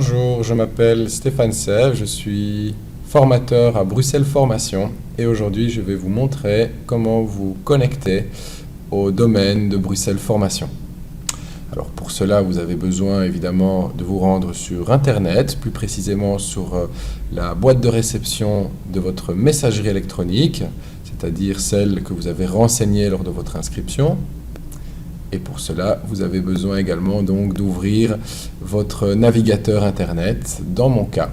Bonjour, je m'appelle Stéphane Sèvres, je suis formateur à Bruxelles Formation et aujourd'hui je vais vous montrer comment vous connecter au domaine de Bruxelles Formation. Alors pour cela vous avez besoin évidemment de vous rendre sur Internet, plus précisément sur la boîte de réception de votre messagerie électronique, c'est-à-dire celle que vous avez renseignée lors de votre inscription. Et pour cela, vous avez besoin également donc d'ouvrir votre navigateur Internet. Dans mon cas,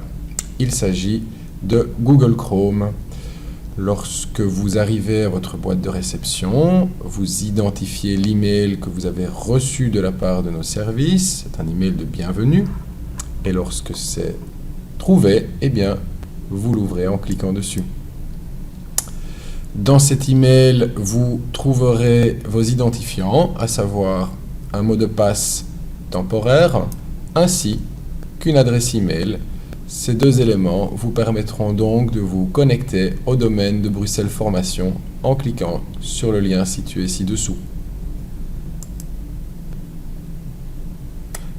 il s'agit de Google Chrome. Lorsque vous arrivez à votre boîte de réception, vous identifiez l'email que vous avez reçu de la part de nos services. C'est un email de bienvenue. Et lorsque c'est trouvé, eh bien, vous l'ouvrez en cliquant dessus. Dans cet email, vous trouverez vos identifiants, à savoir un mot de passe temporaire, ainsi qu'une adresse email. Ces deux éléments vous permettront donc de vous connecter au domaine de Bruxelles Formation en cliquant sur le lien situé ci-dessous.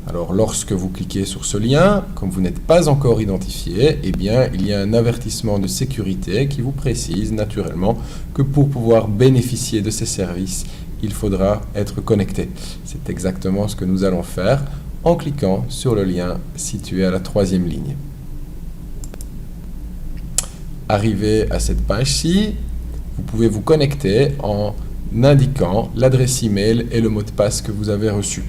Alors, lorsque vous cliquez sur ce lien, comme vous n'êtes pas encore identifié, eh bien, il y a un avertissement de sécurité qui vous précise naturellement que pour pouvoir bénéficier de ces services, il faudra être connecté. C'est exactement ce que nous allons faire en cliquant sur le lien situé à la 3e ligne. Arrivé à cette page-ci, vous pouvez vous connecter en indiquant l'adresse email et le mot de passe que vous avez reçu.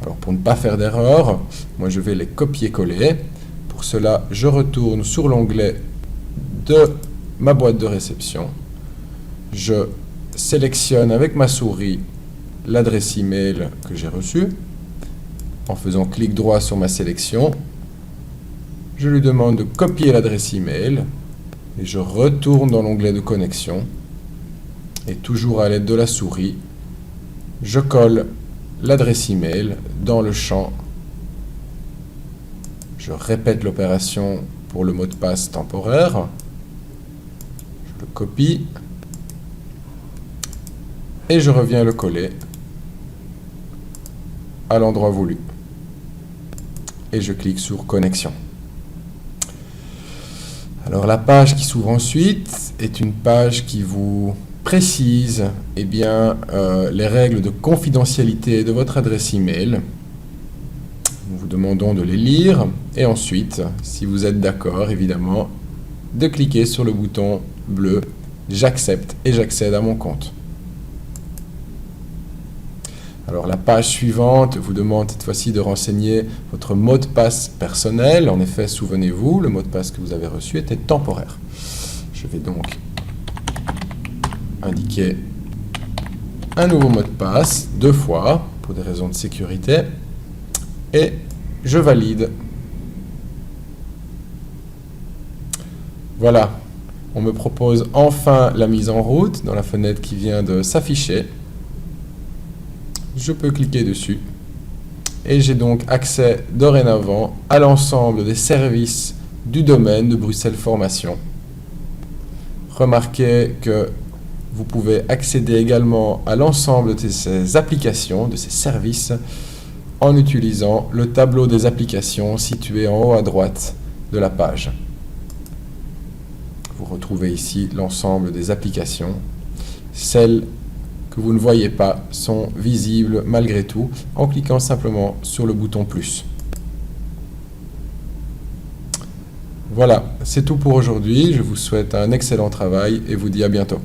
Alors pour ne pas faire d'erreur, moi je vais les copier-coller. Pour cela, je retourne sur l'onglet de ma boîte de réception. Je sélectionne avec ma souris l'adresse email que j'ai reçue. En faisant clic droit sur ma sélection, je lui demande de copier l'adresse email et je retourne dans l'onglet de connexion. Et toujours à l'aide de la souris, je colle l'adresse email dans le champ. Je répète l'opération pour le mot de passe temporaire. Je le copie et je reviens le coller à l'endroit voulu. Et je clique sur connexion. Alors la page qui s'ouvre ensuite est une page qui vous précise les règles de confidentialité de votre adresse email. Nous vous demandons de les lire et ensuite, si vous êtes d'accord évidemment, de cliquer sur le bouton bleu « J'accepte et j'accède à mon compte ». Alors la page suivante vous demande cette fois-ci de renseigner votre mot de passe personnel. En effet, souvenez-vous, le mot de passe que vous avez reçu était temporaire. Je vais donc indiquer un nouveau mot de passe 2 fois pour des raisons de sécurité et je valide. Voilà, on me propose enfin la mise en route dans la fenêtre qui vient de s'afficher. Je peux cliquer dessus et j'ai donc accès dorénavant à l'ensemble des services du domaine de Bruxelles Formation. Remarquez que vous pouvez accéder également à l'ensemble de ces applications, de ces services, en utilisant le tableau des applications situé en haut à droite de la page. Vous retrouvez ici l'ensemble des applications. Celles que vous ne voyez pas sont visibles malgré tout en cliquant simplement sur le bouton plus. Voilà, c'est tout pour aujourd'hui. Je vous souhaite un excellent travail et vous dis à bientôt.